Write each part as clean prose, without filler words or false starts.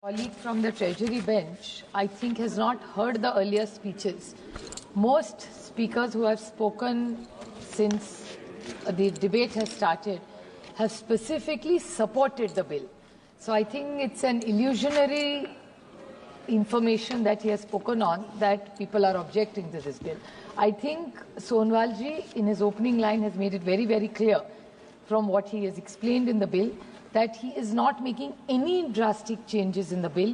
Colleague from the Treasury bench, I think, has not heard the earlier speeches. Most speakers who have spoken since the debate has started have specifically supported the bill. So I think it's an illusionary information that he has spoken on that people are objecting to this bill. I think Sonwalji in his opening line has made it very, very clear from what he has explained in the bill that he is not making any drastic changes in the bill.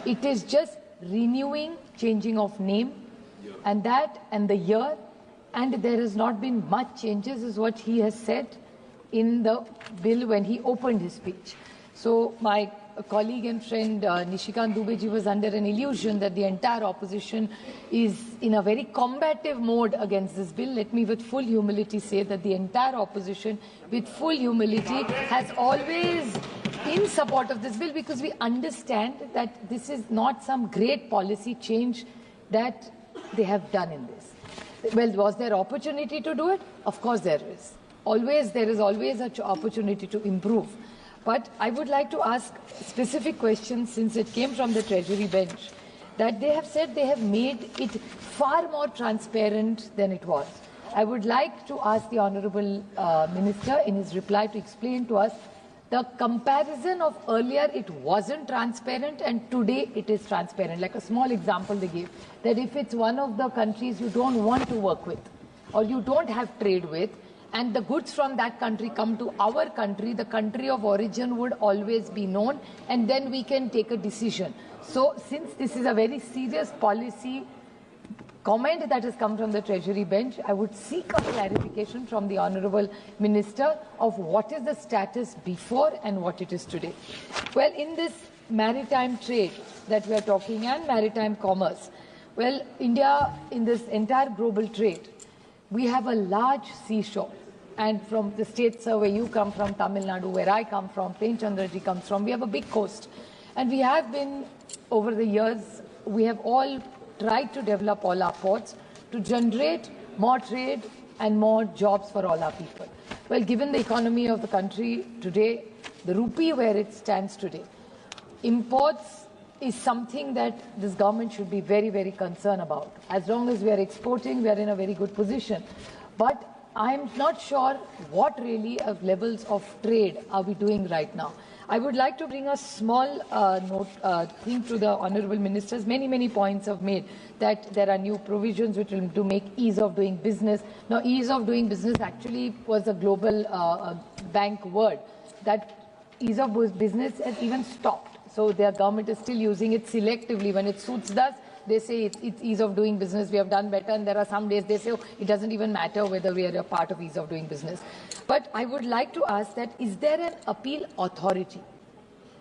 It is just renewing, changing of name and the year, and there has not been much changes is what he has said in the bill when he opened his speech. So my colleague and friend Nishikant Dubey ji was under an illusion that the entire opposition is in a very combative mode against this bill. Let me with full humility say that the entire opposition with full humility has always in support of this bill, because we understand that this is not some great policy change that they have done in this. Well, was there opportunity to do it? Of course there is. There is always an opportunity to improve. But I would like to ask specific questions, since it came from the Treasury bench, that they have said they have made it far more transparent than it was. I would like to ask the Honourable Minister in his reply to explain to us the comparison of earlier it wasn't transparent and today it is transparent. Like a small example they gave, that if it's one of the countries you don't want to work with or you don't have trade with, and the goods from that country come to our country, the country of origin would always be known, and then we can take a decision. So since this is a very serious policy comment that has come from the Treasury bench, I would seek a clarification from the Honourable Minister of what is the status before and what it is today. Well, in this maritime trade that we are talking and maritime commerce, well, India in this entire global trade, we have a large seashore. And from the state where you come from, Tamil Nadu, where I come from, Plain Chandraji comes from, we have a big coast. And we have been, over the years, we have all tried to develop all our ports to generate more trade and more jobs for all our people. Well, given the economy of the country today, the rupee where it stands today, imports is something that this government should be very, very concerned about. As long as we are exporting, we are in a very good position. But I'm not sure what really levels of trade are we doing right now. I would like to bring a small thing to the Honourable Ministers. Many points have made that there are new provisions which will to make ease of doing business. Now, ease of doing business actually was a global bank word. That ease of business has even stopped. So their government is still using it selectively. When it suits us, they say it's ease of doing business, we have done better, and there are some days they say, oh, it doesn't even matter whether we are a part of ease of doing business. But I would like to ask that, is there an appeal authority?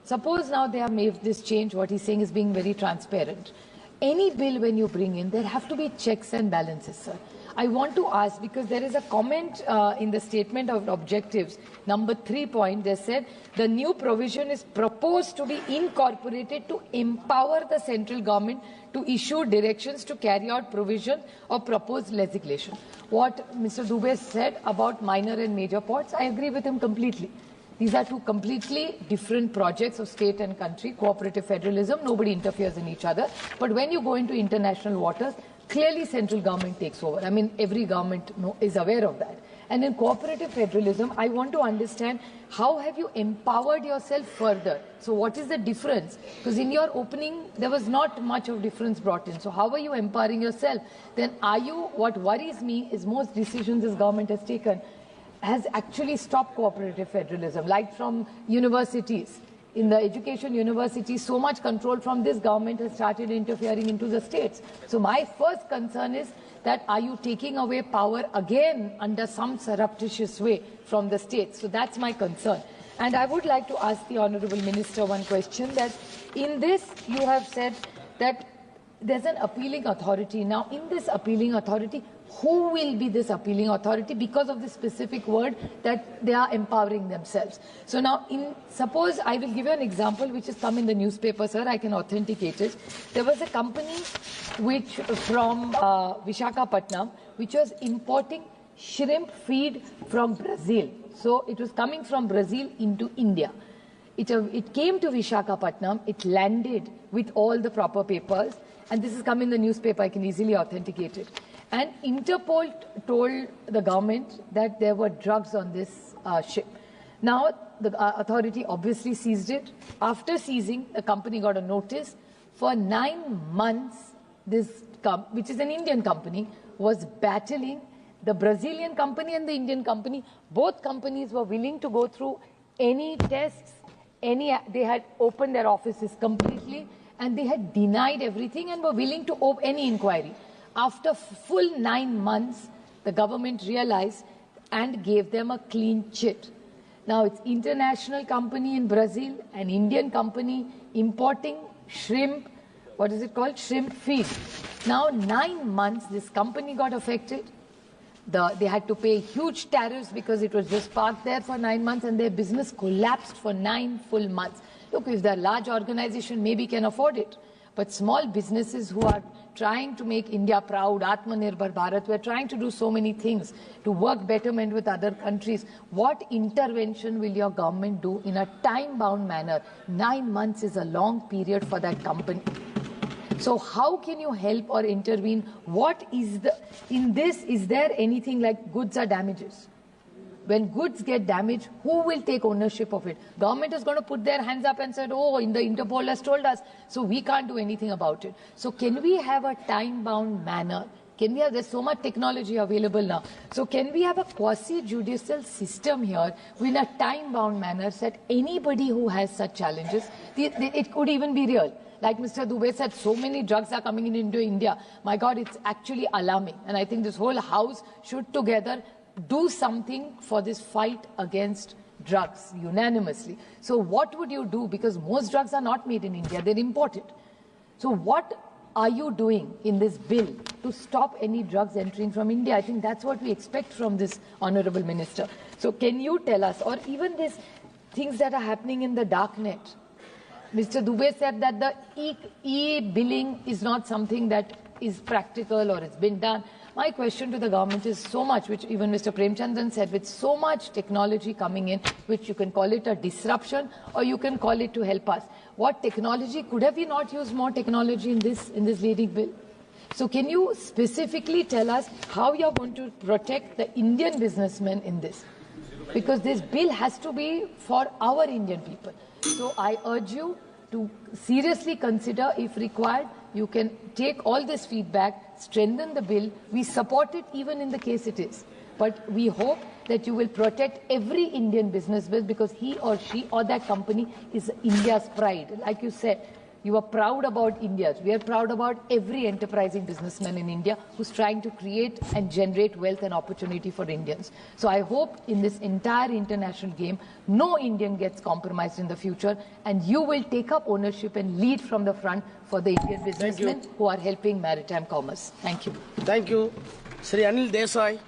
Suppose now they have made this change, what he's saying is being very transparent. Any bill when you bring in, there have to be checks and balances, sir. I want to ask, because there is a comment in the statement of objectives, number 3 point, they said the new provision is proposed to be incorporated to empower the central government to issue directions to carry out provision of proposed legislation. What Mr. Dubey said about minor and major ports, I agree with him completely. These are two completely different projects of state and country, cooperative federalism, nobody interferes in each other. But when you go into international waters, clearly central government takes over. I mean, every government is aware of that. And in cooperative federalism, I want to understand how have you empowered yourself further? So what is the difference? Because in your opening, there was not much of difference brought in. So how are you empowering yourself? Then what worries me is most decisions this government has taken has actually stopped cooperative federalism, like from universities. In the education university, so much control from this government has started interfering into the states. So my first concern is that are you taking away power again under some surreptitious way from the states? So that's my concern. And I would like to ask the Honourable Minister one question, that in this you have said that there's an appealing authority. Now, in this appealing authority, who will be this appealing authority, because of the specific word that they are empowering themselves? So now, suppose I will give you an example which has come in the newspaper, sir, I can authenticate it. There was a company which from Visakhapatnam, which was importing shrimp feed from Brazil. So it was coming from Brazil into India. It came to Visakhapatnam, it landed with all the proper papers, and this has come in the newspaper, I can easily authenticate it. And Interpol told the government that there were drugs on this ship. Now, the authority obviously seized it. After seizing, the company got a notice. For 9 months, this which is an Indian company, was battling the Brazilian company and the Indian company. Both companies were willing to go through any tests, they had opened their offices completely, and they had denied everything and were willing to open any inquiry. After full 9 months, the government realized and gave them a clean chit. Now it's international company in Brazil, an Indian company importing shrimp, what is it called? Shrimp feed. Now 9 months, this company got affected. They had to pay huge tariffs because it was just parked there for 9 months, and their business collapsed for 9 full months. Look, if they're a large organization, maybe can afford it. But small businesses who are trying to make India proud, Atmanirbhar Bharat, we're trying to do so many things to work betterment with other countries. What intervention will your government do in a time-bound manner? 9 months is a long period for that company. So how can you help or intervene? What is in this, is there anything like goods or damages? When goods get damaged, who will take ownership of it? Government is going to put their hands up and said, oh, the Interpol has told us, so we can't do anything about it. So can we have a time-bound manner? Can we have, there's so much technology available now. So can we have a quasi-judicial system here in a time-bound manner so that anybody who has such challenges, it could even be real. Like Mr. Dubey said, so many drugs are coming into India. My God, it's actually alarming. And I think this whole House should together do something for this fight against drugs unanimously. So what would you do? Because most drugs are not made in India, they're imported. So what are you doing in this bill to stop any drugs entering from India? I think that's what we expect from this Honorable Minister. So can you tell us, or even these things that are happening in the dark net? Mr. Dubey said that the e-billing is not something that is practical or it's been done. My question to the government is so much, which even Mr. Premchandran said, with so much technology coming in, which you can call it a disruption or you can call it to help us. What technology, could have we not used more technology in this leading bill? So can you specifically tell us how you're going to protect the Indian businessmen in this? Because this bill has to be for our Indian people. So I urge you to seriously consider, if required, you can take all this feedback, strengthen the bill. We support it even in the case it is. But we hope that you will protect every Indian businessman because he or she or that company is India's pride. Like you said, you are proud about India. We are proud about every enterprising businessman in India who's trying to create and generate wealth and opportunity for Indians. So I hope in this entire international game, no Indian gets compromised in the future, and you will take up ownership and lead from the front for the Indian businessmen who are helping maritime commerce. Thank you. Thank you. Sri Anil Desai.